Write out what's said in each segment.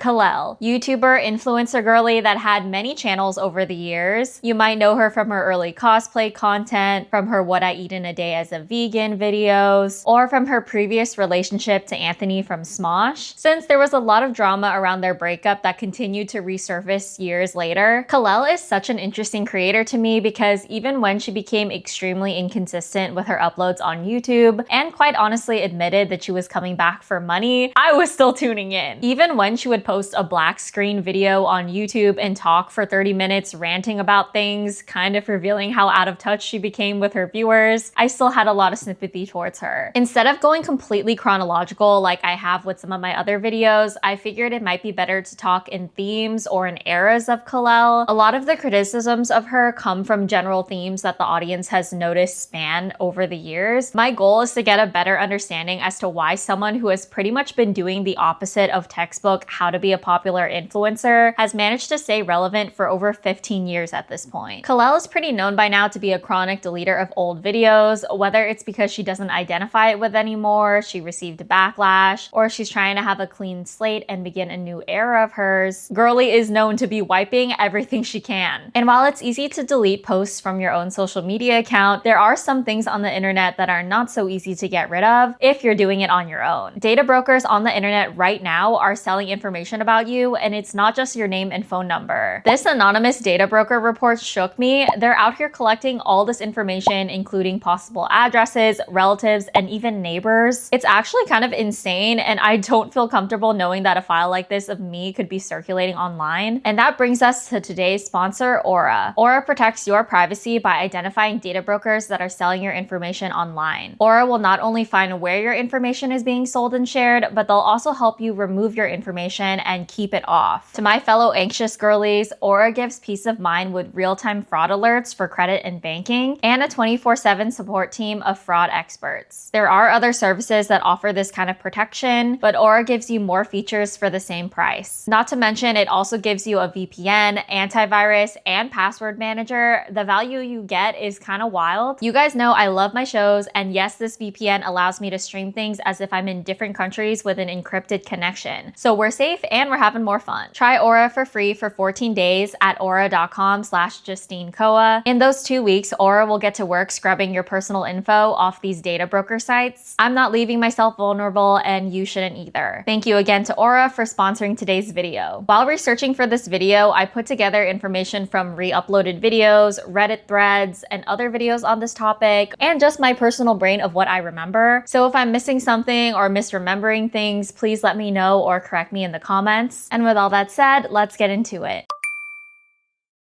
Kalel, YouTuber, influencer girly that had many channels over the years. You might know her from her early cosplay content, from her What I Eat in a Day as a Vegan videos, or from her previous relationship to Anthony from Smosh. Since there was a lot of drama around their breakup that continued to resurface years later, Kalel is such an interesting creator to me because even when she became extremely inconsistent with her uploads on YouTube, and quite honestly admitted that she was coming back for money, I was still tuning in. Even when she would post a black screen video on YouTube and talk for 30 minutes ranting about things, kind of revealing how out of touch she became with her viewers, I still had a lot of sympathy towards her. Instead of going completely chronological like I have with some of my other videos, I figured it might be better to talk in themes or in eras of Kalel. A lot of the criticisms of her come from general themes that the audience has noticed span over the years. My goal is to get a better understanding as to why someone who has pretty much been doing the opposite of textbook how to be a popular influencer has managed to stay relevant for over 15 years at this point. Kalel is pretty known by now to be a chronic deleter of old videos, whether it's because she doesn't identify it with anymore, she received backlash, or she's trying to have a clean slate and begin a new era of hers. Girly is known to be wiping everything she can. And while it's easy to delete posts from your own social media account, there are some things on the internet that are not so easy to get rid of if you're doing it on your own. Data brokers on the internet right now are selling information about you, and it's not just your name and phone number. This anonymous data broker report shook me. They're out here collecting all this information, including possible addresses, relatives, and even neighbors. It's actually kind of insane, and I don't feel comfortable knowing that a file like this of me could be circulating online. And that brings us to today's sponsor, Aura. Aura protects your privacy by identifying data brokers that are selling your information online. Aura will not only find where your information is being sold and shared, but they'll also help you remove your information and keep it off. To my fellow anxious girlies, Aura gives peace of mind with real-time fraud alerts for credit and banking, and a 24/7 support team of fraud experts. There are other services that offer this kind of protection, but Aura gives you more features for the same price. Not to mention, it also gives you a VPN, antivirus, and password manager. The value you get is kind of wild. You guys know I love my shows, and yes, this VPN allows me to stream things as if I'm in different countries with an encrypted connection. So we're safe and we're having more fun. Try Aura for free for 14 days at aura.com/JustineKoa. In those 2 weeks, Aura will get to work scrubbing your personal info off these data broker sites. I'm not leaving myself vulnerable, and you shouldn't either. Thank you again to Aura for sponsoring today's video. While researching for this video, I put together information from re-uploaded videos, Reddit threads, and other videos on this topic, and just my personal brain of what I remember. So if I'm missing something or misremembering things, please let me know or correct me in the comments. And with all that said, let's get into it.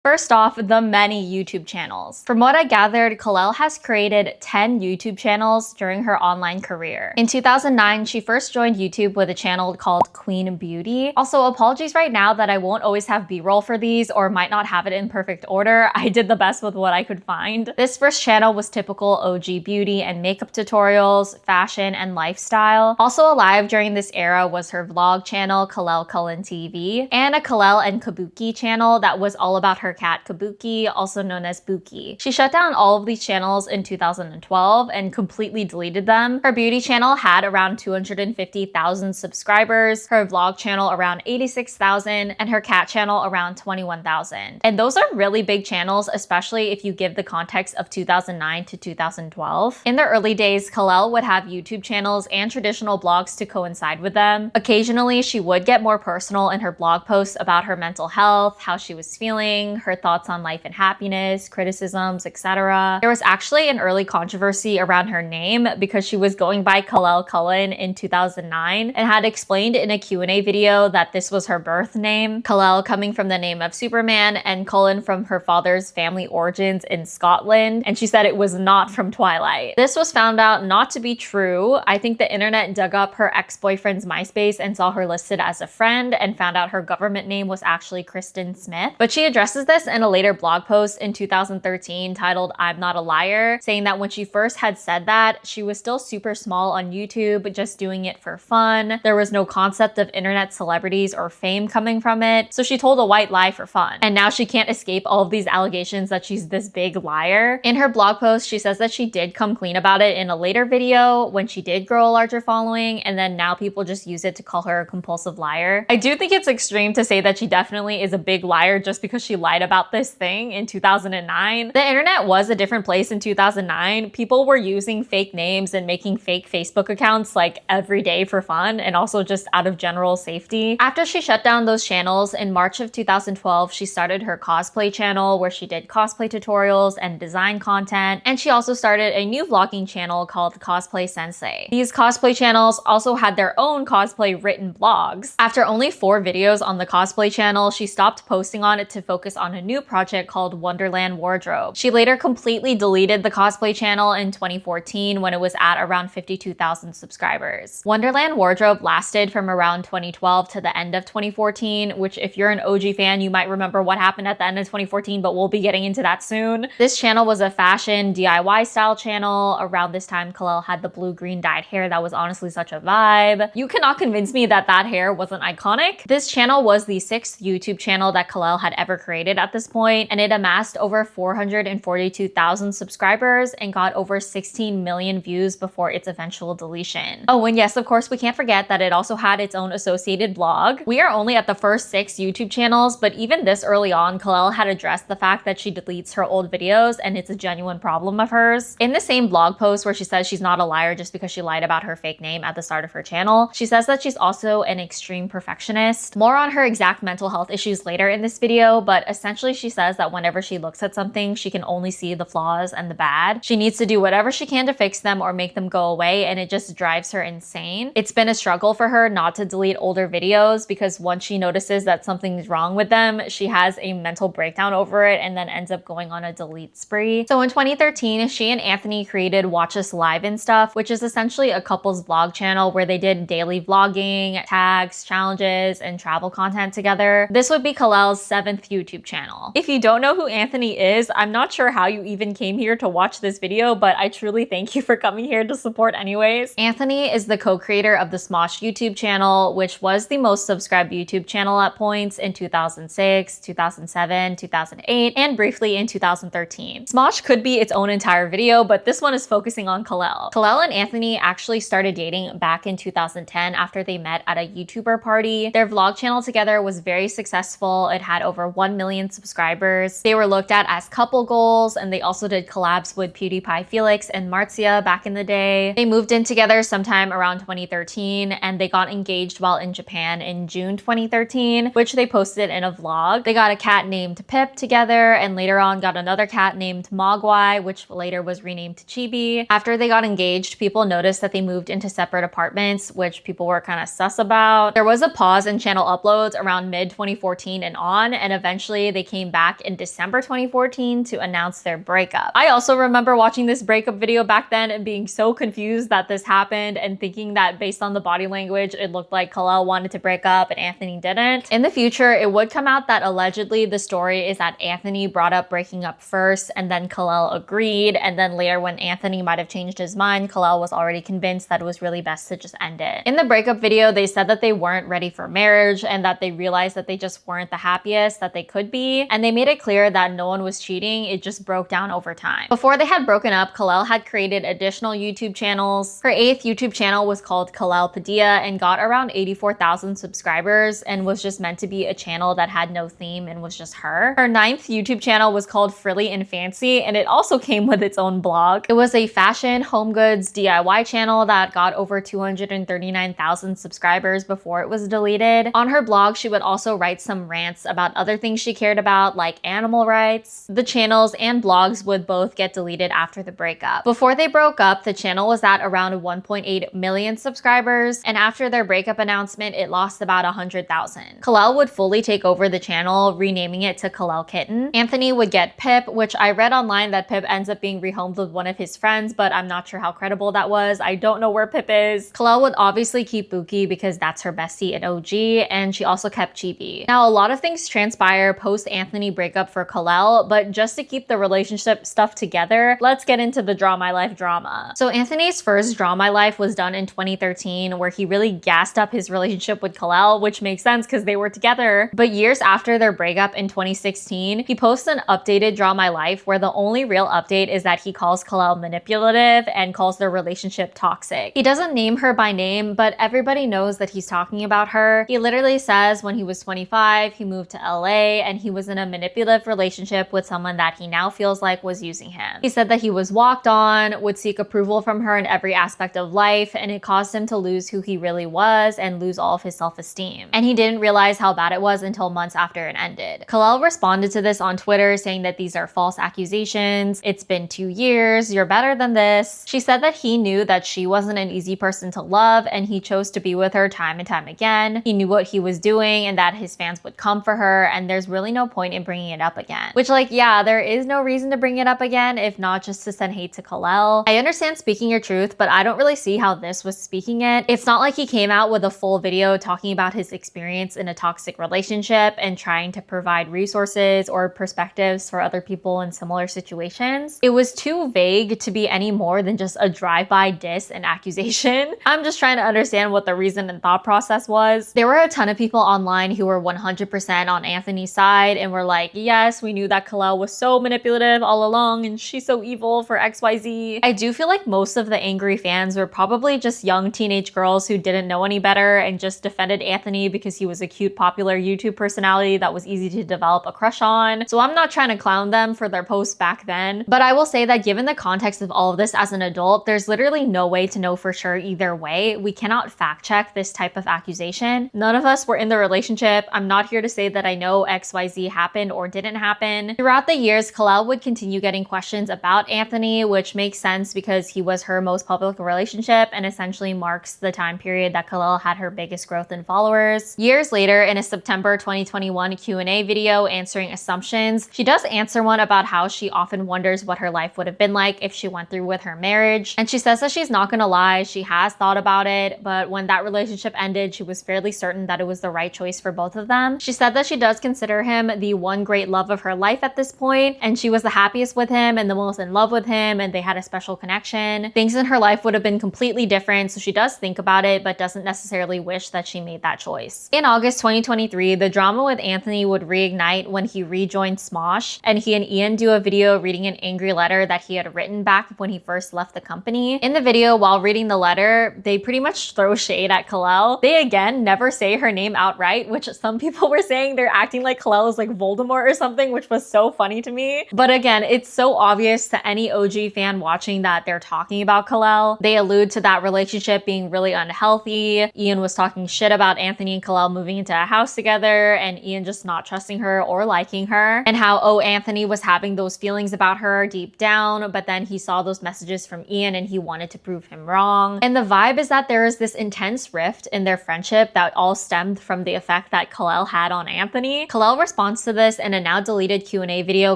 First off, the many YouTube channels. From what I gathered, Kalel has created 10 YouTube channels during her online career. In 2009, she first joined YouTube with a channel called Queen Beauty. Also, apologies right now that I won't always have B-roll for these or might not have it in perfect order. I did the best with what I could find. This first channel was typical OG beauty and makeup tutorials, fashion, and lifestyle. Also alive during this era was her vlog channel, Kalel Cullen TV, and a Kalel and Kabuki channel that was all about her cat Kabuki, also known as Buki. She shut down all of these channels in 2012 and completely deleted them. Her beauty channel had around 250,000 subscribers, her vlog channel around 86,000, and her cat channel around 21,000. And those are really big channels, especially if you give the context of 2009 to 2012. In the early days, Kalel would have YouTube channels and traditional blogs to coincide with them. Occasionally, she would get more personal in her blog posts about her mental health, how she was feeling, her thoughts on life and happiness, criticisms, etc. There was actually an early controversy around her name because she was going by Kalel Cullen in 2009 and had explained in a Q&A video that this was her birth name, Kalel coming from the name of Superman and Cullen from her father's family origins in Scotland, and she said it was not from Twilight. This was found out not to be true. I think the internet dug up her ex-boyfriend's MySpace and saw her listed as a friend and found out her government name was actually Kristen Smith, but she addresses this in a later blog post in 2013 titled "I'm Not a Liar," saying that when she first had said that, she was still super small on YouTube, just doing it for fun. There was no concept of internet celebrities or fame coming from it, so she told a white lie for fun. And now she can't escape all of these allegations that she's this big liar. In her blog post, she says that she did come clean about it in a later video when she did grow a larger following, and then now people just use it to call her a compulsive liar. I do think it's extreme to say that she definitely is a big liar just because she lied about this thing in 2009. The internet was a different place in 2009. People were using fake names and making fake Facebook accounts like every day for fun and also just out of general safety. After she shut down those channels in March of 2012, she started her cosplay channel where she did cosplay tutorials and design content, and she also started a new vlogging channel called Cosplay Sensei. These cosplay channels also had their own cosplay written blogs. After only 4 videos on the cosplay channel, she stopped posting on it to focus on a new project called Wonderland Wardrobe. She later completely deleted the cosplay channel in 2014 when it was at around 52,000 subscribers. Wonderland Wardrobe lasted from around 2012 to the end of 2014, which if you're an OG fan, you might remember what happened at the end of 2014, but we'll be getting into that soon. This channel was a fashion DIY style channel. Around this time, Kalel had the blue-green dyed hair that was honestly such a vibe. You cannot convince me that that hair wasn't iconic. This channel was the 6th YouTube channel that Kalel had ever created at this point, and it amassed over 442,000 subscribers and got over 16 million views before its eventual deletion. Oh, and yes, of course, we can't forget that it also had its own associated blog. We are only at the first 6 YouTube channels, but even this early on, Kalel had addressed the fact that she deletes her old videos and it's a genuine problem of hers. In the same blog post where she says she's not a liar just because she lied about her fake name at the start of her channel, she says that she's also an extreme perfectionist. More on her exact mental health issues later in this video, but essentially she says that whenever she looks at something, she can only see the flaws and the bad. She needs to do whatever she can to fix them or make them go away, and it just drives her insane. It's been a struggle for her not to delete older videos because once she notices that something's wrong with them, she has a mental breakdown over it and then ends up going on a delete spree. So in 2013, she and Anthony created Watch Us Live and Stuff, which is essentially a couple's vlog channel where they did daily vlogging, tags, challenges, and travel content together. This would be Kalel's 7th YouTube channel. If you don't know who Anthony is, I'm not sure how you even came here to watch this video, but I truly thank you for coming here to support anyways. Anthony is the co-creator of the Smosh YouTube channel, which was the most subscribed YouTube channel at points in 2006, 2007, 2008, and briefly in 2013. Smosh could be its own entire video, but this one is focusing on Kalel. Kalel and Anthony actually started dating back in 2010 after they met at a YouTuber party. Their vlog channel together was very successful. It had over 1 million subscribers. They were looked at as couple goals, and they also did collabs with PewDiePie Felix and Marzia back in the day. They moved in together sometime around 2013, and they got engaged while in Japan in June 2013, which they posted in a vlog. They got a cat named Pip together, and later on got another cat named Mogwai, which later was renamed to Chibi. After they got engaged, people noticed that they moved into separate apartments, which people were kind of sus about. There was a pause in channel uploads around mid-2014 and on, and eventually they came back in December 2014 to announce their breakup. I also remember watching this breakup video back then and being so confused that this happened and thinking that based on the body language, it looked like Kalel wanted to break up and Anthony didn't. In the future, it would come out that allegedly the story is that Anthony brought up breaking up first and then Kalel agreed, and then later when Anthony might have changed his mind, Kalel was already convinced that it was really best to just end it. In the breakup video, they said that they weren't ready for marriage and that they realized that they just weren't the happiest that they could be, and they made it clear that no one was cheating, it just broke down over time. Before they had broken up, Kalel had created additional YouTube channels. Her 8th YouTube channel was called Kalel Padilla and got around 84,000 subscribers and was just meant to be a channel that had no theme and was just her. Her 9th YouTube channel was called Frilly and Fancy, and it also came with its own blog. It was a fashion, home goods, DIY channel that got over 239,000 subscribers before it was deleted. On her blog, she would also write some rants about other things she cared about, like animal rights. The channels and blogs would both get deleted after the breakup. Before they broke up, the channel was at around 1.8 million subscribers, and after their breakup announcement, it lost about 100,000. Kalel would fully take over the channel, renaming it to Kalel Kitten. Anthony would get Pip, which I read online that Pip ends up being rehomed with one of his friends, but I'm not sure how credible that was. I don't know where Pip is. Kalel would obviously keep Buki because that's her bestie and OG, and she also kept Chibi. Now, a lot of things transpire post post-Anthony breakup for Kalel, but just to keep the relationship stuff together, let's get into the Draw My Life drama. So Anthony's first Draw My Life was done in 2013, where he really gassed up his relationship with Kalel, which makes sense because they were together. But years after their breakup in 2016, he posts an updated Draw My Life where the only real update is that he calls Kalel manipulative and calls their relationship toxic. He doesn't name her by name, but everybody knows that he's talking about her. He literally says when he was 25, he moved to LA and he was in a manipulative relationship with someone that he now feels like was using him. He said that he was walked on, would seek approval from her in every aspect of life, and it caused him to lose who he really was and lose all of his self-esteem. And he didn't realize how bad it was until months after it ended. Kalel responded to this on Twitter saying that these are false accusations. It's been 2 years. You're better than this. She said that he knew that she wasn't an easy person to love and he chose to be with her time and time again. He knew what he was doing and that his fans would come for her, and there's really no point in bringing it up again. Which, like, yeah, there is no reason to bring it up again if not just to send hate to Kalel. I understand speaking your truth, but I don't really see how this was speaking it. It's not like he came out with a full video talking about his experience in a toxic relationship and trying to provide resources or perspectives for other people in similar situations. It was too vague to be any more than just a drive-by diss and accusation. I'm just trying to understand what the reason and thought process was. There were a ton of people online who were 100% on Anthony's side and were like, yes, we knew that Kalel was so manipulative all along and she's so evil for XYZ. I do feel like most of the angry fans were probably just young teenage girls who didn't know any better and just defended Anthony because he was a cute, popular YouTube personality that was easy to develop a crush on. So I'm not trying to clown them for their posts back then, but I will say that given the context of all of this as an adult, there's literally no way to know for sure either way. We cannot fact check this type of accusation. None of us were in the relationship. I'm not here to say that I know XYZ happened or didn't happen. Throughout the years, Kalel would continue getting questions about Anthony, which makes sense because he was her most public relationship and essentially marks the time period that Kalel had her biggest growth in followers. Years later, in a September 2021 Q&A video answering assumptions, she does answer one about how she often wonders what her life would have been like if she went through with her marriage. And she says that she's not gonna lie, she has thought about it, but when that relationship ended, she was fairly certain that it was the right choice for both of them. She said that she does consider him the one great love of her life at this point, and she was the happiest with him and the most in love with him, and they had a special connection. Things in her life would have been completely different, so she does think about it, but doesn't necessarily wish that she made that choice. In August 2023, the drama with Anthony would reignite when he rejoined Smosh, and he and Ian do a video reading an angry letter that he had written back when he first left the company. In the video, while reading the letter, they pretty much throw shade at Kalel. They again never say her name outright, which some people were saying they're acting like Kalel is like Voldemort or something, which was so funny to me. But again, it's so obvious to any OG fan watching that they're talking about Kalel. They allude to that relationship being really unhealthy. Ian was talking shit about Anthony and Kalel moving into a house together and Ian just not trusting her or liking her, and how, oh, Anthony was having those feelings about her deep down, but then he saw those messages from Ian and he wanted to prove him wrong. And the vibe is that there is this intense rift in their friendship that all stemmed from the effect that Kalel had on Anthony. Kalel responds to this in a now deleted Q&A video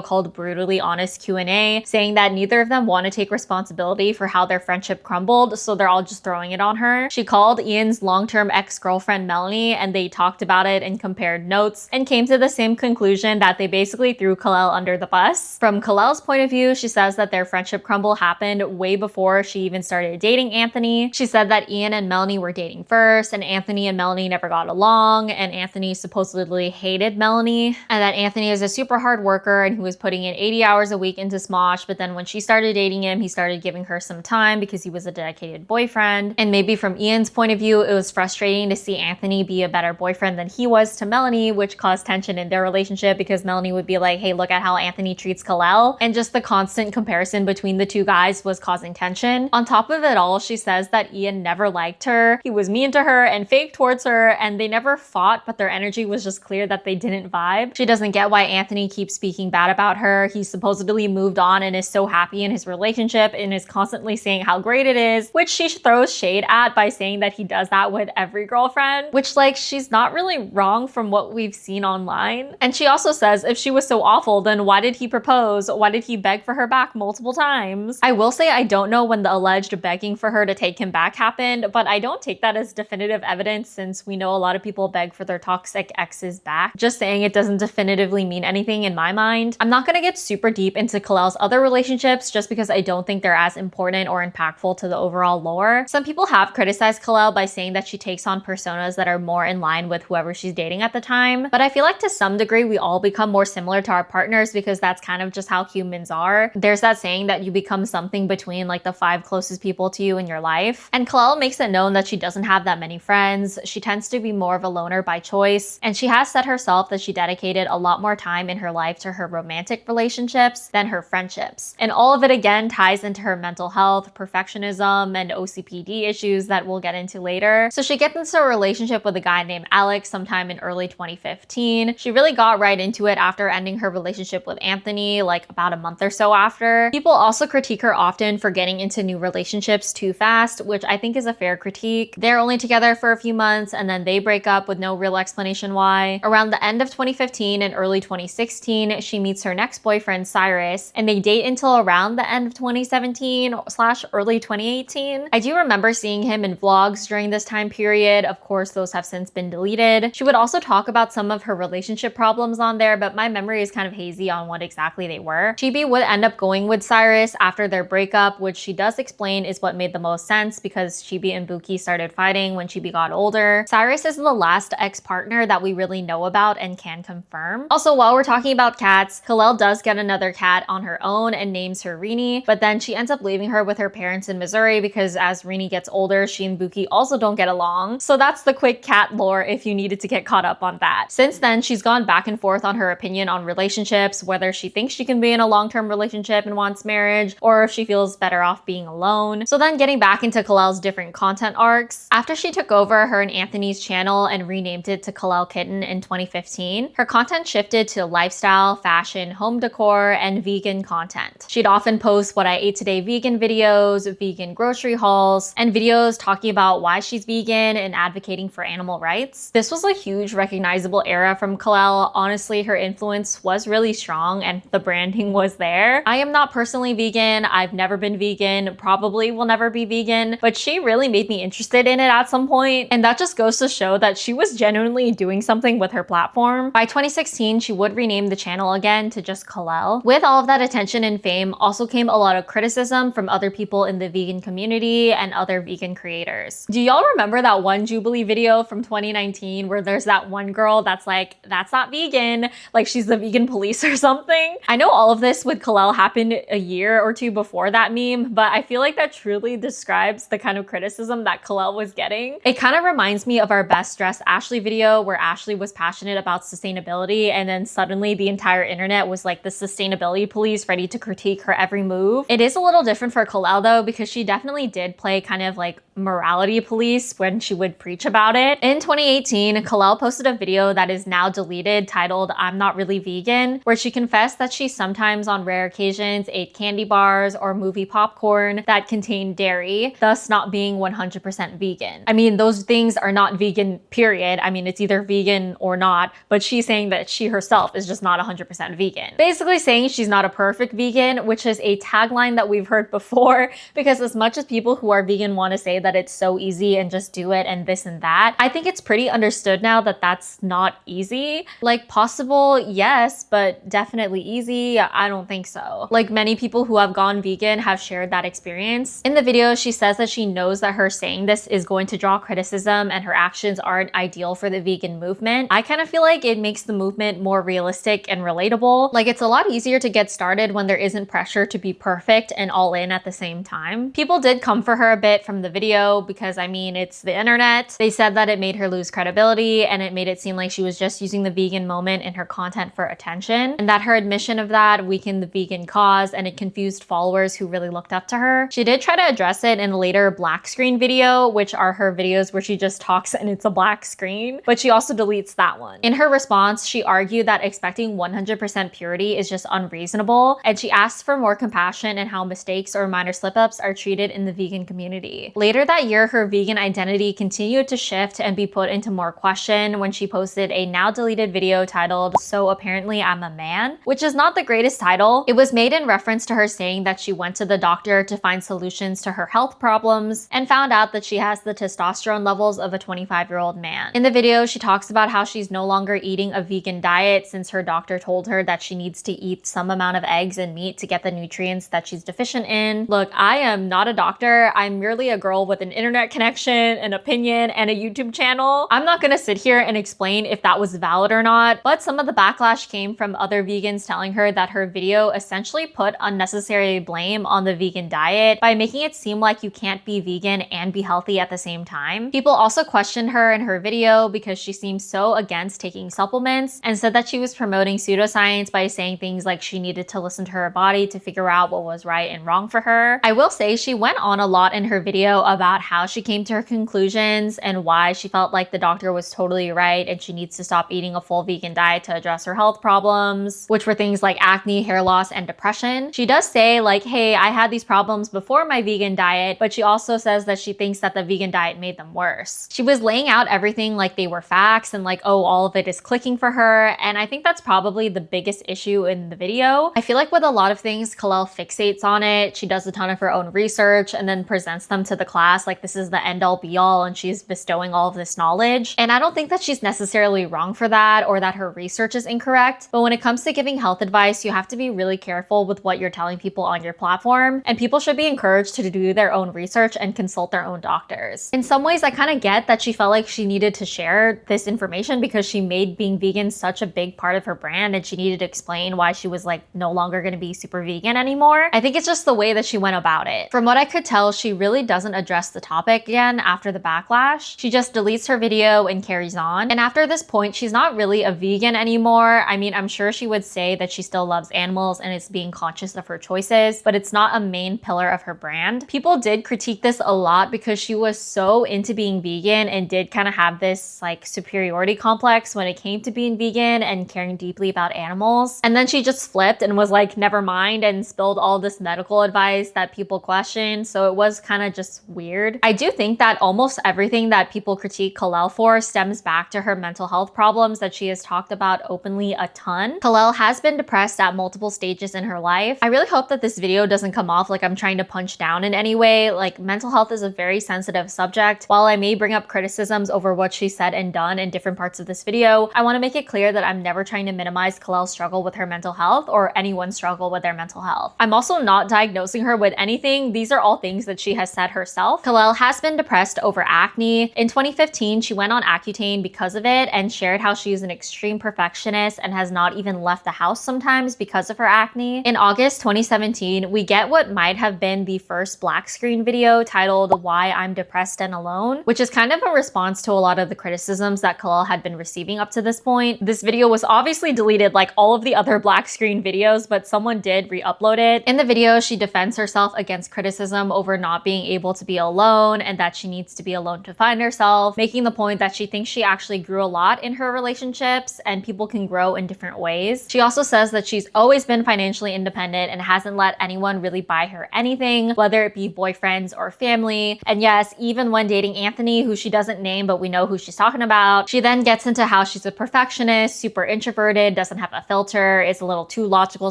called Brutally Honest Q&A, saying that neither of them want to take responsibility for how their friendship crumbled, so they're all just throwing it on her. She called Ian's long-term ex-girlfriend Melanie and they talked about it and compared notes and came to the same conclusion that they basically threw Kalel under the bus. From Kalel's point of view, she says that their friendship crumble happened way before she even started dating Anthony. She said that Ian and Melanie were dating first and Anthony and Melanie never got along, and Anthony supposedly hated Melanie, and that Anthony is a super hard worker and he was putting in 80 hours a week into Smosh, but then when she started dating him, he started giving her some time because he was a dedicated boyfriend. And maybe from Ian's point of view, it was frustrating to see Anthony be a better boyfriend than he was to Melanie, which caused tension in their relationship because Melanie would be like, hey, look at how Anthony treats Kalel, and just the constant comparison between the two guys was causing tension. On top of it all, she says that Ian never liked her, he was mean to her and fake towards her, and they never fought, but their energy was just clear that they didn't vibe. She doesn't get why Anthony keeps speaking bad about her. He supposedly moved on and is so happy in his relationship and is constantly saying how great it is, which she throws shade at by saying that he does that with every girlfriend, which, like, she's not really wrong from what we've seen online. fine. And she also says if she was so awful, then why did he propose? Why did he beg for her back multiple times? I will say I don't know when the alleged begging for her to take him back happened, but I don't take that as definitive evidence since we know a lot of people beg for their toxic exes back. Just saying it doesn't definitively mean anything in my mind. I'm not gonna get super deep into Kalel's other relationships just because I don't think they're as important or impactful to the overall lore. Some people have criticized Kalel by saying that she takes on personas that are more in line with whoever she's dating at the time, but I feel like to some degree we all become more similar to our partners because that's kind of just how humans are. There's that saying that you become something between like the 5 closest people to you in your life, and Kalel makes it known that she doesn't have that many friends. She tends to be more of a loner by choice, and she has said herself that she dedicated a lot more time in her life to her romantic relationships than her friendships. And all of it again ties into her mental health, perfectionism, and OCPD issues that we'll get into later. So she gets into a relationship with a guy named Alex sometime in early 2015. She really got right into it after ending her relationship with Anthony like about a month or so after. People also critique her often for getting into new relationships too fast, which I think is a fair critique. They're only together for a few months and then they break up with no real explanation why. Around the end of 2015 and early 2016, she meets her next boyfriend Cyrus, and they date until around the end of 2017/early 2018. I do remember seeing him in vlogs during this time period. Of course, those have since been deleted. She would also talk about some of her relationship problems on there, but my memory is kind of hazy on what exactly they were. Chibi would end up going with Cyrus after their breakup, which she does explain is what made the most sense because Chibi and Buki started fighting when Chibi got older. Cyrus is the last ex-partner that we really know about and can confirm. Also, while we're talking about cats, Kalel does get another cat on her own and names her Rini, but then she ends up leaving her with her parents in Missouri because as Rini gets older, she and Buki also don't get along. So that's the quick cat lore if you needed to get caught up on that. Since then, she's gone back and forth on her opinion on relationships, whether she thinks she can be in a long-term relationship and wants marriage, or if she feels better off being alone. So then getting back into Kalel's different content arcs, after she took over her and Anthony's channel and renamed it to Kalel Kitten in 2015, her content shifted to lifestyle, fashion, home decor, and vegan content. She'd often post what I ate today vegan videos, vegan grocery hauls, and videos talking about why she's vegan and advocating for animal rights. This was a huge recognizable era from Kalel. Honestly, her influence was really strong and the branding was there. I am not personally vegan. I've never been vegan, probably will never be vegan, but she really made me interested in it at some point, and that just goes to show that she was genuinely doing something with her platform. By 2016, she would rename the channel again to just Kalel. With all of that attention and fame also came a lot of criticism from other people in the vegan community and other vegan creators. Do y'all remember that one Jubilee video from 2019 where there's that one girl that's like, that's not vegan, like she's the vegan police or something? I know all of this with Kalel happened a year or two before that meme, but I feel like that truly describes the kind of criticism that Kalel was getting. It kind of reminds me of our Best Dressed Ashley video where Ashley was passionate about sustainability and then suddenly the entire internet was like the sustainability police ready to critique her every move. It is a little different for Kalel though because she definitely did play kind of like morality police when she would preach about it. In 2018, Kalel posted a video that is now deleted titled "I'm Not Really Vegan," where she confessed that she sometimes on rare occasions ate candy bars or movie popcorn that contained dairy, thus not being 100% vegan. I mean, those things are not vegan, period. I mean, it's either vegan or not, but she's saying that she herself is just not 100% vegan. Basically saying she's not a perfect vegan, which is a tagline that we've heard before, because as much as people who are vegan want to say that it's so easy and just do it and this and that, I think it's pretty understood now that that's not easy. Like possible, yes, but definitely easy, I don't think so. Like many people who have gone vegan have shared that experience. In the video, she says that she knows that her saying this is going to draw criticism and her actions aren't ideal for the vegan movement. I kind of feel like it makes the movement more realistic and relatable. Like it's a lot easier to get started when there isn't pressure to be perfect and all in at the same time. People did come for her a bit from the video because I mean, it's the internet. They said that it made her lose credibility and it made it seem like she was just using the vegan moment in her content for attention, and that her admission of that weakened the vegan cause and it confused followers who really looked up to her. She did try to address it in a later black screen video, which are her videos where she just talks and it's a black screen, but she also deletes that one. In her response, she argued that expecting 100% purity is just unreasonable, and she asked for more compassion in how mistakes or minor slip-ups are treated in the vegan community. Later that year, her vegan identity continued to shift and be put into more question when she posted a now deleted video titled "So Apparently I'm a Man," which is not the greatest title. It was made in reference to her saying that she went to the doctor to find solutions to her health problems and found out that she has the testosterone levels of a 25-year-old man. In the video, she talks about how she's no longer eating a vegan diet since her doctor told her that she needs to eat some amount of eggs and meat to get the nutrients that she's deficient in. Look, I am not a doctor. I'm merely a girl with an internet connection, an opinion, and a YouTube channel. I'm not gonna sit here and explain if that was valid or not, but some of the backlash came from other vegans telling her that her video essentially put unnecessary blame on the vegan diet by making it seem like you can't be vegan and be healthy at the same time. People also questioned her in her video because she seemed so against taking supplements and said that she was promoting pseudoscience by saying things like she needed to listen to her body to figure out what was right and wrong for her. I will say she went on a lot in her video about how she came to her conclusions and why she felt like the doctor was totally right and she needs to stop eating a full vegan diet to address her health problems, which were things like acne, hair loss, and depression. She does say like, hey, I had these problems before my vegan diet, but she also says that she thinks that the vegan diet made them worse. She was laying out everything like they were facts and like, oh, all of it is clicking for her. And I think that's probably the biggest issue in the video. I feel like with a lot of things, Kalel fixates on it. She does a ton of her own research and then presents them to the class like this is the end all be all and she's bestowing all of this knowledge. And I don't think that she's necessarily wrong for that or that her research is incorrect. But when it comes to giving health advice, you have to be really careful with what you're telling people on your platform. And people should be encouraged to do their own research and consult their own doctors. In some ways, I kind of get that she felt like she needed to share this information because she made being vegan such a big part of her brand and she needed to explain why she was like no longer going to be super vegan anymore. I think it's just the way that she went about it. From what I could tell, she really doesn't address the topic again after the backlash. She just deletes her video and carries on. And after this point, she's not really a vegan anymore. I mean, I'm sure she would say that she still loves animals and is being conscious of her choices, but it's not a main pillar of her brand. People did critique this a lot because she was so into being vegan and did kind of have this like superiority complex when it came to being vegan and caring deeply about animals. And then she just flipped and was like, never mind, and spilled all this medical advice that people questioned. So it was kind of just weird. I do think that almost everything that people critique Kalel for stems back to her mental health problems that she has talked about openly a ton. Kalel has been depressed at multiple stages in her life. I really hope that this video doesn't come off like I'm trying to punch down in any way. Like, mental health is a very sensitive subject. While I may bring up criticisms over what she said and done in different parts of this video, I want to make it clear that I'm never trying to minimize Kalel's struggle with her mental health or anyone's struggle with their mental health. I'm also not diagnosing her with anything. These are all things that she has said herself. Kalel has been depressed over acne. In 2015, she went on Accutane because of it and shared how she is an extreme perfectionist and has not even left the house sometimes because of her acne. In August 2017, we get what might have been the first black screen video titled "Why I'm Depressed and Alone," which is kind of a response to a lot of the criticisms that Kalel had been receiving up to this point. This video was obviously deleted like all of the other black screen videos, but someone did re-upload it. In the video, she defends herself against criticism over not being able to be alone and that she needs to be alone to find herself, making the point that she thinks she actually grew a lot in her relationships and people can grow in different ways. She also says that she's always been financially independent and hasn't let anyone really buy her anything, whether it be boyfriends or family. And yes, even when dating Anthony, who she doesn't name, but we know who she's talking about, she then gets into how she's a perfectionist, super introverted, doesn't have a filter, is a little too logical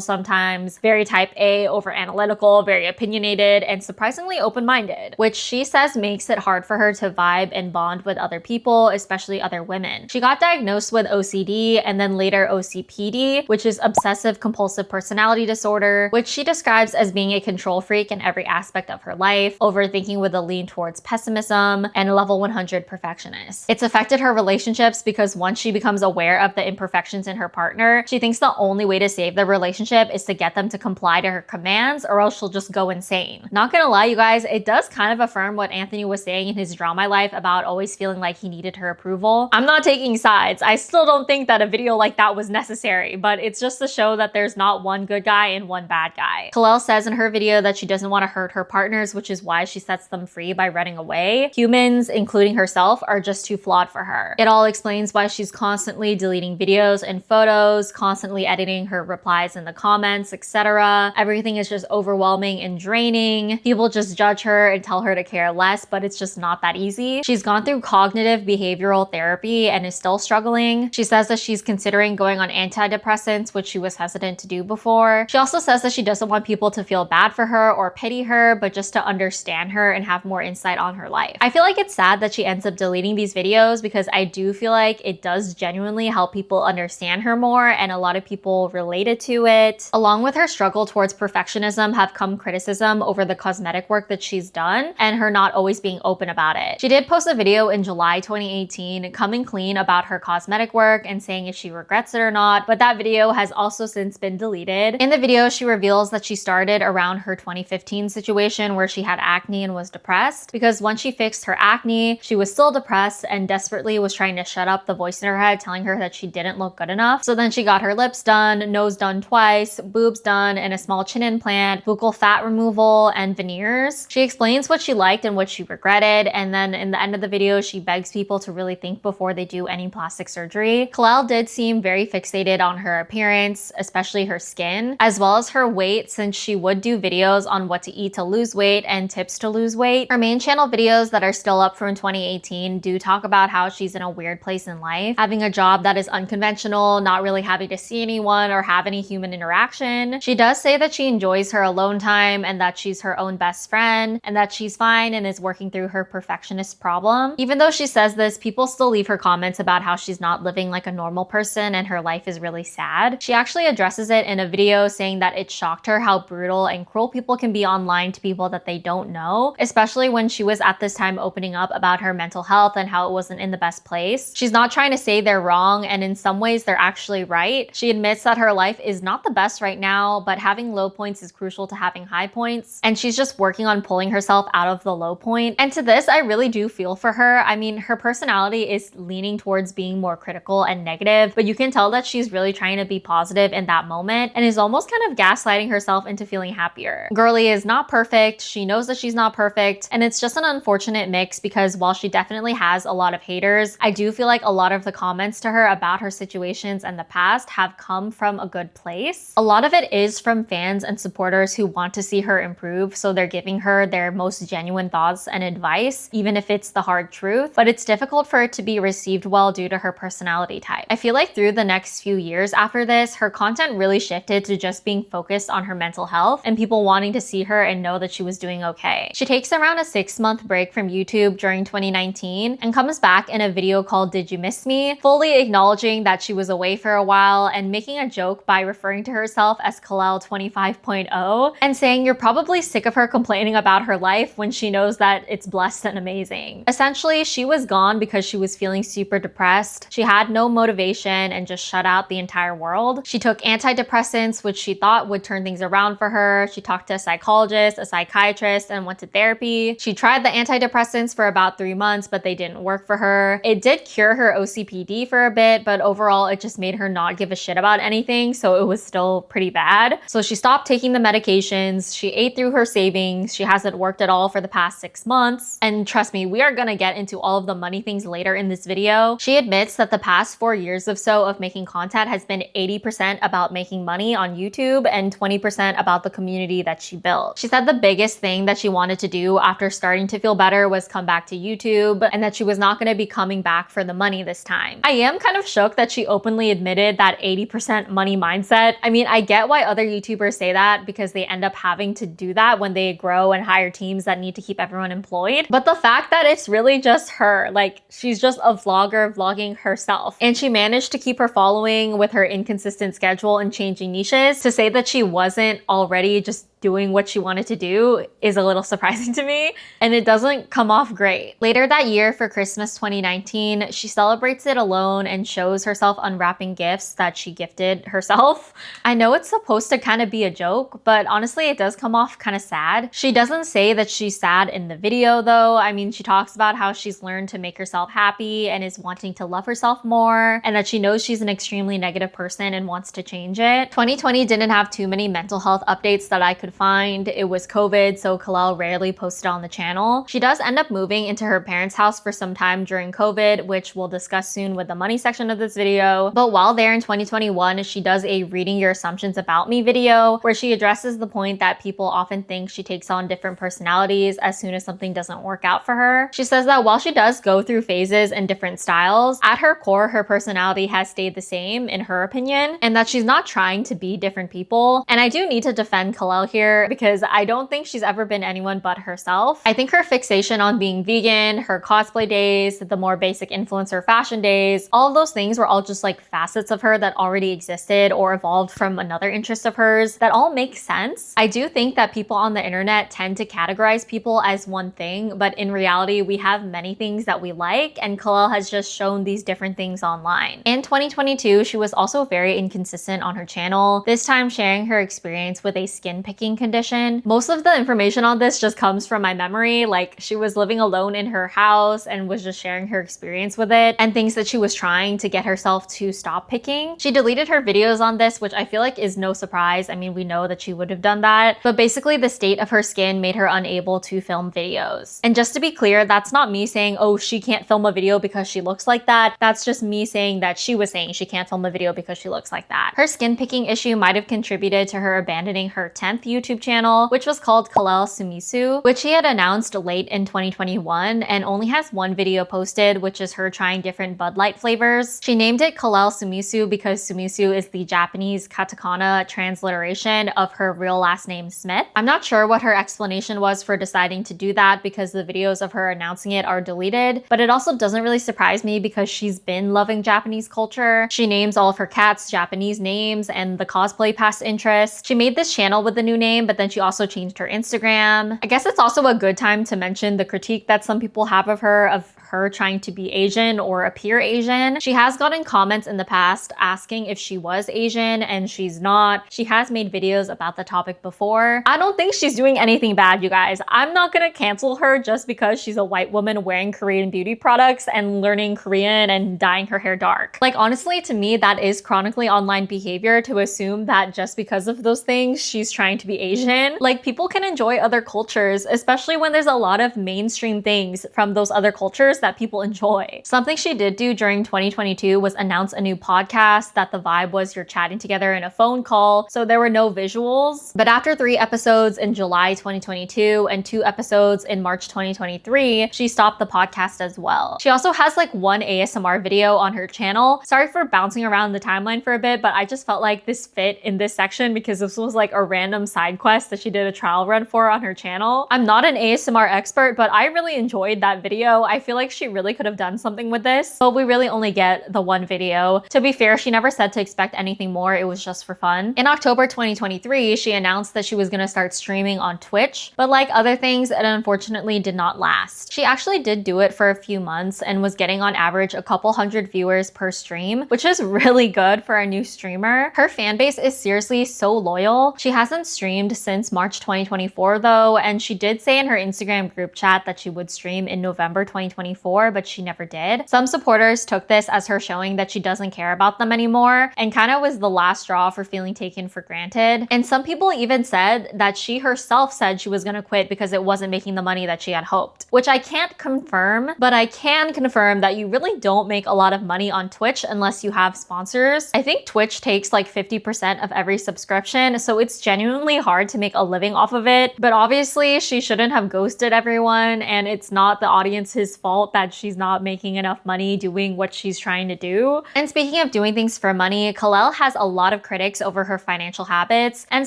sometimes, very type A, over analytical, very opinionated, and surprisingly open-minded, which she says makes it hard for her to vibe and bond with other people, especially other women. She got diagnosed with OCD and then later OCPD, which is obsessive compulsive personality disorder, which she describes as being a control freak in every aspect of her life, overthinking with a lean towards pessimism, and a level 100 perfectionist. It's affected her relationships because once she becomes aware of the imperfections in her partner, she thinks the only way to save the relationship is to get them to comply to her commands or else she'll just go insane. Not gonna lie, you guys, it does kind of affirm what Anthony was saying in his Draw My Life about always feeling like he needed her approval. I'm not taking sides. I still don't think that a video like that was necessary, but it's just to show that there's not one good guy and one bad guy. Kalel says in her video that she doesn't want to hurt her partners, which is why she sets them free by running away. Humans, including herself, are just too flawed for her. It all explains why she's constantly deleting videos and photos, constantly editing her replies in the comments, etc. Everything is just overwhelming and draining. People just judge her and tell her to care less, but it's just not that easy. She's gone through cognitive behavioral therapy and is still struggling. She says that she's considering going on antidepressants, which she was hesitant to do before. She also says that she doesn't want people to feel bad for her or pity her, but just to understand her and have more insight on her life. I feel like it's sad that she ends up deleting these videos because I do feel like it does genuinely help people understand her more, and a lot of people related to it. Along with her struggle towards perfectionism have come criticism over the cosmetic work that she's done and her not always being open about it. She did post a video in July 2018 coming clean about her cosmetic work and saying if she regrets it or not, but that video has also since been deleted. In the video, she reveals that she started around her 2015 situation where she had acne and was depressed, because once she fixed her acne, she was still depressed and desperately was trying to shut up the voice in her head telling her that she didn't look good enough. So then she got her lips done, nose done twice, boobs done, and a small chin implant, buccal fat removal, and veneers. She explains what she liked and what she regretted, and then in the end of the video, she begs people to really think before they do any plastic surgery. Kalel did seem very fixated on her appearance, especially her skin, as well as her weight, since she would do videos on what to eat to lose weight and tips to lose weight. Her main channel videos that are still up from 2018 do talk about how she's in a weird place in life, having a job that is unconventional, not really having to see anyone or have any human interaction. She does say that she enjoys her alone time and that she's her own best friend and that she's fine and is working through her perfectionist problem. Even though she says this, people still leave her comments about how she's not living like a normal person and her life is really sad. She actually addresses it in a video saying that it shocked her how brutal and cruel people can be online to people that they don't know, especially when she was at this time opening up about her mental health and how it wasn't in the best place. She's not trying to say they're wrong, and in some ways they're actually right. She admits that her life is not the best right now, but having low points is crucial to having high points, and she's just working on pulling herself out of the low point. And to this, I really do feel for her. I mean, her personality is leaning towards being more critical and negative, but you can tell that she's really trying to be positive in that moment and is almost kind of gaslighting herself into feeling happier. Girly is not perfect. She knows that she's not perfect, and it's just an unfortunate mix because while she definitely has a lot of haters, I do feel like a lot of the comments to her about her situations and the past have come from a good place. A lot of it is from fans and supporters who want to see her improve, so they're giving her their most genuine thoughts and advice, even if it's the hard truth, but it's difficult for it to be received well due to her personality type. I feel like through the next few years after this, her content really shifted to just being focused on her mental health and people wanting to see her and know that she was doing okay. She takes around a 6-month break from YouTube during 2019 and comes back in a video called Did You Miss Me?, fully acknowledging that she was away for a while and making a joke by referring to herself as Kalel 25.0 and saying you're probably sick of her complaining about her life when she knows that it's blessed and amazing. Essentially, she was gone because she was feeling super depressed. She had no motivation and just shut out the entire world. She took antidepressants, which she thought would turn things around for her. She talked to a psychologist, a psychiatrist, and went to therapy. She tried the antidepressants for about 3 months, but they didn't work for her. It did cure her OCPD for a bit, but overall it just made her not give a shit about anything, so it was still pretty bad. So she stopped taking the medications. She ate through her savings. She hasn't worked at all for the past 6 months. And trust me, we are gonna get into all of the money things later in this video. She admits that the past 4 years or so of making content has been 80% about making money on YouTube and 20% about the community that she built. She said the biggest thing that she wanted to do after starting to feel better was come back to YouTube, and that she was not going to be coming back for the money this time. I am kind of shocked that she openly admitted that 80% money mindset. I mean, I get why other YouTubers say that because they end up having to do that when they grow and hire teams that need to keep everyone employed. But the fact that it's really just her, like she's just a vlogger vlogging herself, and she managed to keep her following with her inconsistent schedule and changing niches, to say that she wasn't already just doing what she wanted to do is a little surprising to me, and it doesn't come off great. Later that year for Christmas 2019, she celebrates it alone and shows herself unwrapping gifts that she gifted herself. I know it's supposed to kind of be a joke, but honestly it does come off kind of sad. She doesn't say that she's sad in the video though. I mean, she talks about how she's learned to make herself happy and is wanting to love herself more, and that she knows she's an extremely negative person and wants to change it. 2020 didn't have too many mental health updates that I could find. It was COVID, so Kalel rarely posted on the channel. She does end up moving into her parents' house for some time during COVID, which we'll discuss soon with the money section of this video. But while there in 2021, she does a reading your assumptions about me video where she addresses the point that people often think she takes on different personalities as soon as something doesn't work out for her. She says that while she does go through phases and different styles, at her core, her personality has stayed the same in her opinion, and that she's not trying to be different people. And I do need to defend Kalel here because I don't think she's ever been anyone but herself. I think her fixation on being vegan, her cosplay days, the more basic influencer fashion days, all of those things were all just like facets of her that already existed or evolved from another interest of hers that all make sense. I do think that people on the internet tend to categorize people as one thing, but in reality, we have many things that we like, and Kalel has just shown these different things online. In 2022, she was also very inconsistent on her channel, this time sharing her experience with a skin picking condition. Most of the information on this just comes from my memory, like she was living alone in her house and was just sharing her experience with it and things that she was trying to get herself to stop picking. She deleted her videos on this, which I feel like is no surprise. I mean, we know that she would have done that, but basically the state of her skin made her unable to film videos. And just to be clear, that's not me saying, oh, she can't film a video because she looks like that. That's just me saying that she was saying she can't film a video because she looks like that. Her skin picking issue might have contributed to her abandoning her 10th YouTube channel, which was called Kalel Sumisu, which she had announced late in 2021 and only has one video posted, which is her trying different Bud Light flavors. She named it Kalel Sumisu because Sumisu is the Japanese katakana transliteration of her real last name Smith. I'm not sure what her explanation was for deciding to do that because the videos of her announcing it are deleted, but it also doesn't really surprise me because she's been loving Japanese culture. She names all of her cats Japanese names and the cosplay past interest. She made this channel with the new name, but then she also changed her Instagram. I guess it's also a good time to mention the critique that some people have of her trying to be Asian or appear Asian. She has gotten comments in the past asking if she was Asian, and she's not. She has made videos about the topic before. I don't think she's doing anything bad, you guys. I'm not gonna cancel her just because she's a white woman wearing Korean beauty products and learning Korean and dyeing her hair dark. Like, honestly, to me, that is chronically online behavior to assume that just because of those things, she's trying to be Asian. Like, people can enjoy other cultures, especially when there's a lot of mainstream things from those other cultures that people enjoy. Something she did do during 2022 was announce a new podcast that the vibe was you're chatting together in a phone call, so there were no visuals. But after 3 episodes in July 2022 and 2 episodes in March 2023, she stopped the podcast as well. She also has like 1 ASMR video on her channel. Sorry for bouncing around the timeline for a bit, but I just felt like this fit in this section because this was like a random side quest that she did a trial run for on her channel. I'm not an ASMR expert, but I really enjoyed that video. I feel like she really could have done something with this, but we really only get the 1 video. To be fair, she never said to expect anything more. It was just for fun. In October 2023, she announced that she was gonna start streaming on Twitch, but like other things, it unfortunately did not last. She actually did do it for a few months and was getting on average a couple hundred viewers per stream, which is really good for a new streamer. Her fan base is seriously so loyal. She hasn't streamed since March 2024 though, and she did say in her Instagram group chat that she would stream in November 2024, but she never did. Some supporters took this as her showing that she doesn't care about them anymore and kind of was the last straw for feeling taken for granted. And some people even said that she herself said she was gonna quit because it wasn't making the money that she had hoped, which I can't confirm, but I can confirm that you really don't make a lot of money on Twitch unless you have sponsors. I think Twitch takes like 50% of every subscription, so it's genuinely hard to make a living off of it. But obviously she shouldn't have ghosted everyone, and it's not the audience's fault that she's not making enough money doing what she's trying to do. And speaking of doing things for money, Kalel has a lot of critics over her financial habits and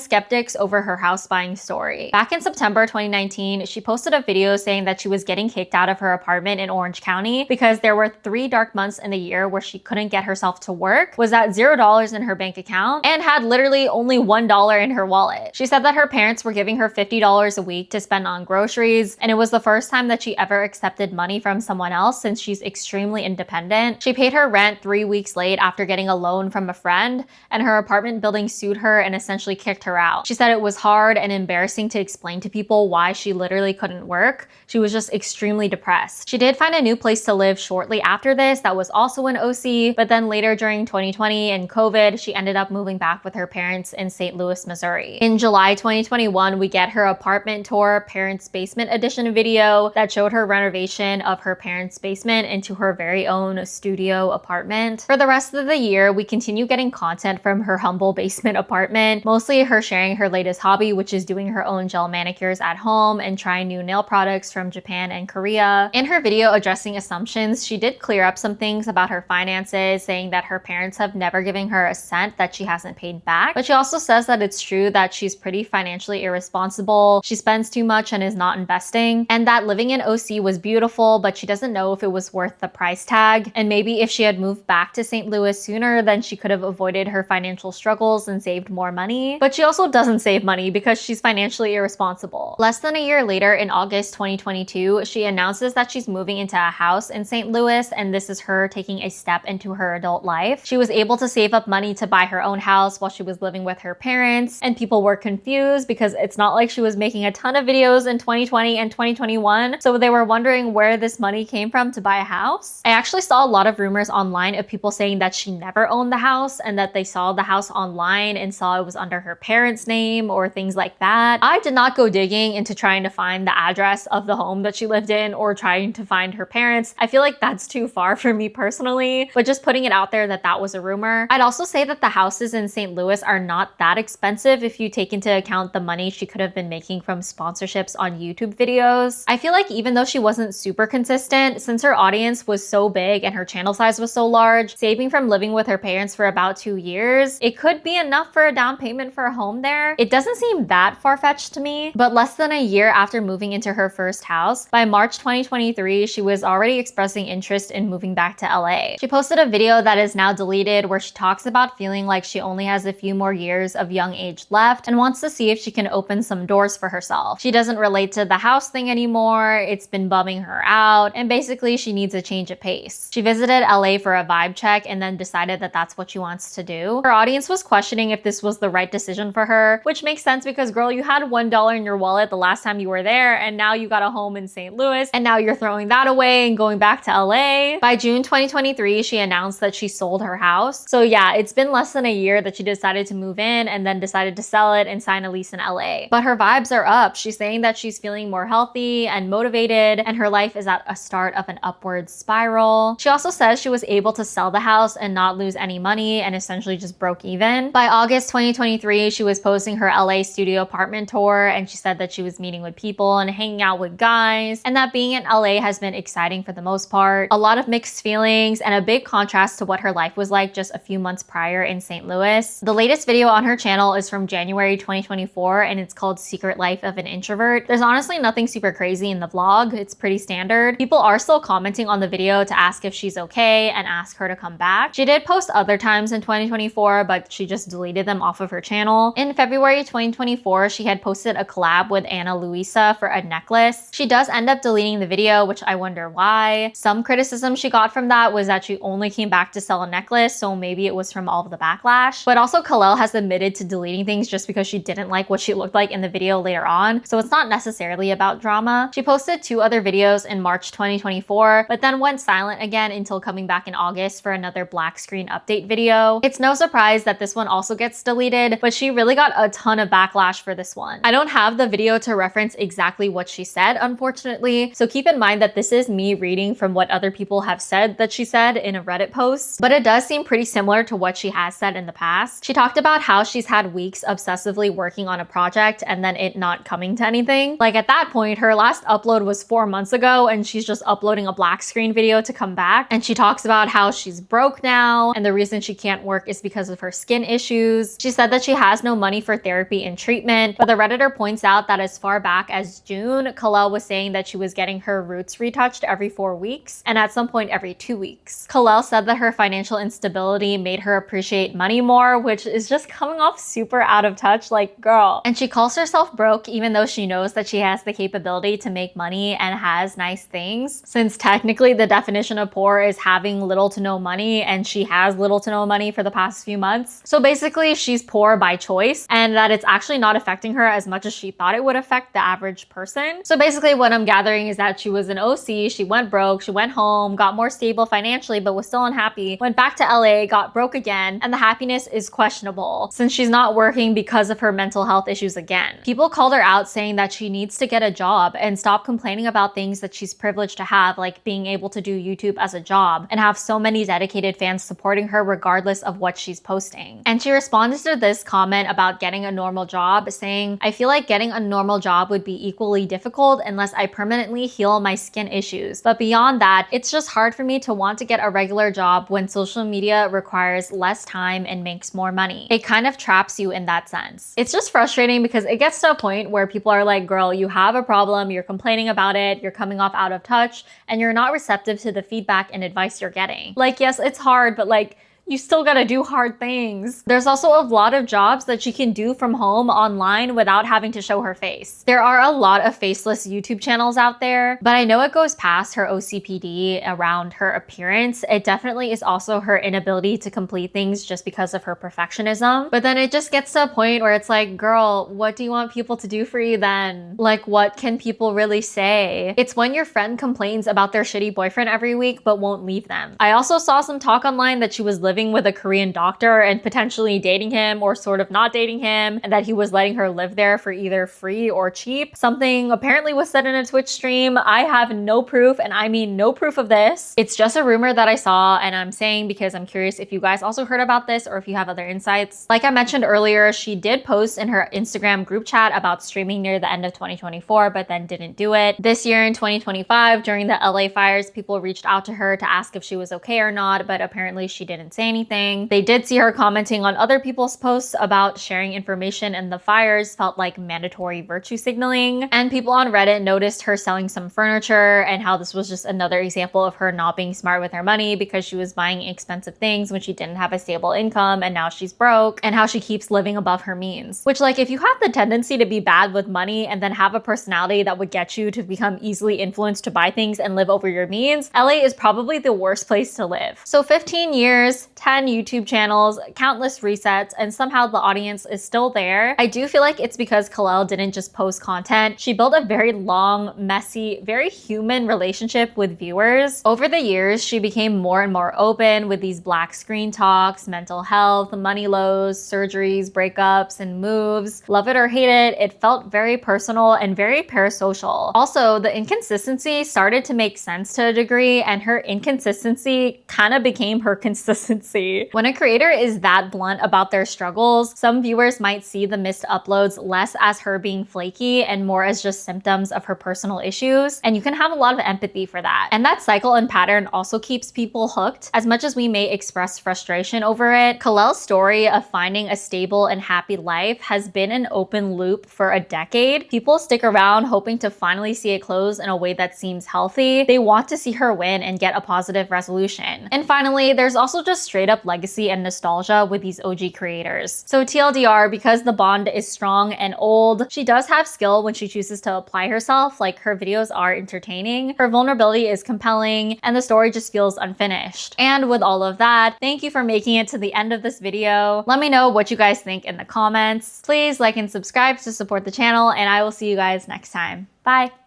skeptics over her house buying story. Back in September 2019, she posted a video saying that she was getting kicked out of her apartment in Orange County because there were 3 dark months in the year where she couldn't get herself to work, was at $0 in her bank account, and had literally only $1 in her wallet. She said that her parents were giving her $50 a week to spend on groceries, and it was the first time that she ever accepted money from someone else since she's extremely independent. She paid her rent 3 weeks late after getting a loan from a friend, and her apartment building sued her and essentially kicked her out. She said it was hard and embarrassing to explain to people why she literally couldn't work. She was just extremely depressed. She did find a new place to live shortly after this that was also in OC, but then later during 2020 and COVID, she ended up moving back with her parents in St. Louis, Missouri. In July 2021, we get her apartment tour parents' basement edition video that showed her renovation of her parents' basement into her very own studio apartment. For the rest of the year, we continue getting content from her humble basement apartment, mostly her sharing her latest hobby, which is doing her own gel manicures at home and trying new nail products from Japan and Korea. In her video addressing assumptions, she did clear up some things about her finances, saying that her parents have never given her a cent that she hasn't paid back. But she also says that it's true that she's pretty financially irresponsible, she spends too much and is not investing, and that living in OC was beautiful, but she doesn't know if it was worth the price tag. And maybe if she had moved back to St. Louis sooner, then she could have avoided her financial struggles and saved more money. But she also doesn't save money because she's financially irresponsible. Less than a year later, in August 2022, she announces that she's moving into a house in St. Louis, and this is her taking a step into her adult life. She was able to save up money to buy her own house while she was living with her parents, and people were confused because it's not like she was making a ton of videos in 2020 and 2021, so they were wondering where this money came from to buy a house. I actually saw a lot of rumors online of people saying that she never owned the house and that they saw the house online and saw it was under her parents' name or things like that. I did not go digging into trying to find the address of the home that she lived in or trying to find her parents. I feel like that's too far for me personally, but just putting it out there that that was a rumor. I'd also say that the houses in St. Louis are not that expensive if you take into account the money she could have been making from sponsorships on YouTube videos. I feel like even though she wasn't super consistent, since her audience was so big and her channel size was so large, saving from living with her parents for about 2 years, it could be enough for a down payment for a home there. It doesn't seem that far-fetched to me, but less than a year after moving into her first house, by March 2023, she was already expressing interest in moving back to LA. She posted a video that is now deleted where she talks about feeling like she only has a few more years of young age left and wants to see if she can open some doors for herself. She doesn't relate to the house thing anymore, it's been bumming her out, and basically she needs a change of pace. She visited LA for a vibe check and then decided that that's what she wants to do. Her audience was questioning if this was the right decision for her, which makes sense because girl, you had $1 in your wallet the last time you were there, and now you got a home in St. Louis, and now you're throwing that away and going back to LA. By June 2023, she announced that she sold her house. So yeah, it's been less than a year that she decided to move in and then decided to sell it and sign a lease in LA. But her vibes are up. She's saying that she's feeling more healthy and motivated, and her life is at a start of an upward spiral. She also says she was able to sell the house and not lose any money and essentially just broke even. By August 2023, she was posting her LA studio apartment tour, and she said that she was meeting with people and hanging out with guys, and that being in LA has been exciting for the most part. A lot of mixed feelings and a big contrast to what her life was like just a few months prior in St. Louis. The latest video on her channel is from January 2024, and it's called Secret Life of an Introvert. There's honestly nothing super crazy in the vlog. It's pretty standard. People are still commenting on the video to ask if she's okay and ask her to come back. She did post other times in 2024, but she just deleted them off of her channel. In February 2024, she had posted a collab with Ana Luisa for a necklace. She does end up deleting the video, which I wonder why. Some criticism she got from that was that she only came back to sell a necklace, so maybe it was from all of the backlash. But also Kalel has admitted to deleting things just because she didn't like what she looked like in the video later on, so it's not necessarily about drama. She posted 2 other videos in March 2024, but then went silent again until coming back in August for another black screen update video. It's no surprise that this one also gets deleted, but she really got a ton of backlash for this one. I don't have the video to reference exactly what she said, unfortunately, so keep in mind that this is me reading from what other people have said that she said in a Reddit post, but it does seem pretty similar to what she has said in the past. She talked about how she's had weeks obsessively working on a project and then it not coming to anything. Like at that point, her last upload was 4 months ago and she's just uploading a black screen video to come back. And she talks about how she's broke now and the reason she can't work is because of her skin issues. She said that she has no money for therapy and treatment, but the Redditor points out that as far back as June, Kalel was saying that she was getting her roots retouched every 4 weeks and at some point every 2 weeks. Kalel said that her financial instability made her appreciate money more, which is just coming off super out of touch, like girl. And she calls herself broke even though she knows that she has the capability to make money and has nice things. things, since technically the definition of poor is having little to no money, and she has little to no money for the past few months. So basically she's poor by choice, and that it's actually not affecting her as much as she thought it would affect the average person. So basically what I'm gathering is that she was an OC, she went broke, she went home, got more stable financially but was still unhappy, went back to LA, got broke again, and the happiness is questionable since she's not working because of her mental health issues again. People called her out saying that she needs to get a job and stop complaining about things that she's privileged to have, like being able to do YouTube as a job and have so many dedicated fans supporting her regardless of what she's posting. And she responded to this comment about getting a normal job saying, "I feel like getting a normal job would be equally difficult unless I permanently heal my skin issues. But beyond that, it's just hard for me to want to get a regular job when social media requires less time and makes more money. It kind of traps you in that sense." It's just frustrating because it gets to a point where people are like, girl, you have a problem, you're complaining about it, you're coming off out of touch, and you're not receptive to the feedback and advice you're getting. Like, yes, it's hard, but like, you still gotta do hard things. There's also a lot of jobs that she can do from home online without having to show her face. There are a lot of faceless YouTube channels out there, but I know it goes past her OCPD around her appearance. It definitely is also her inability to complete things just because of her perfectionism. But then it just gets to a point where it's like, girl, what do you want people to do for you then? Like, what can people really say? It's when your friend complains about their shitty boyfriend every week but won't leave them. I also saw some talk online that she was living with a Korean doctor and potentially dating him or sort of not dating him, and that he was letting her live there for either free or cheap. Something apparently was said in a Twitch stream. I have no proof, and I mean no proof of this. It's just a rumor that I saw, and I'm saying because I'm curious if you guys also heard about this or if you have other insights. Like I mentioned earlier, she did post in her Instagram group chat about streaming near the end of 2024, but then didn't do it. This year in 2025, during the LA fires, people reached out to her to ask if she was okay or not, but apparently she didn't say anything. They did see her commenting on other people's posts about sharing information in the fires felt like mandatory virtue signaling, and people on Reddit noticed her selling some furniture and how this was just another example of her not being smart with her money because she was buying expensive things when she didn't have a stable income and now she's broke, and how she keeps living above her means. Which, like, if you have the tendency to be bad with money and then have a personality that would get you to become easily influenced to buy things and live over your means, LA is probably the worst place to live. So 15 years, 10 YouTube channels, countless resets, and somehow the audience is still there. I do feel like it's because Kalel didn't just post content. She built a very long, messy, very human relationship with viewers. Over the years, she became more and more open with these black screen talks, mental health, money lows, surgeries, breakups, and moves. Love it or hate it, it felt very personal and very parasocial. Also, the inconsistency started to make sense to a degree, and her inconsistency kind of became her consistency. When a creator is that blunt about their struggles, some viewers might see the missed uploads less as her being flaky and more as just symptoms of her personal issues, and you can have a lot of empathy for that. And that cycle and pattern also keeps people hooked. As much as we may express frustration over it, Kalel's story of finding a stable and happy life has been an open loop for a decade. People stick around hoping to finally see it close in a way that seems healthy. They want to see her win and get a positive resolution. And finally, there's also just straight up legacy and nostalgia with these OG creators. So TLDR, because the bond is strong and old, she does have skill when she chooses to apply herself. Like, her videos are entertaining, her vulnerability is compelling, and the story just feels unfinished. And with all of that, thank you for making it to the end of this video. Let me know what you guys think in the comments. Please like and subscribe to support the channel, and I will see you guys next time. Bye!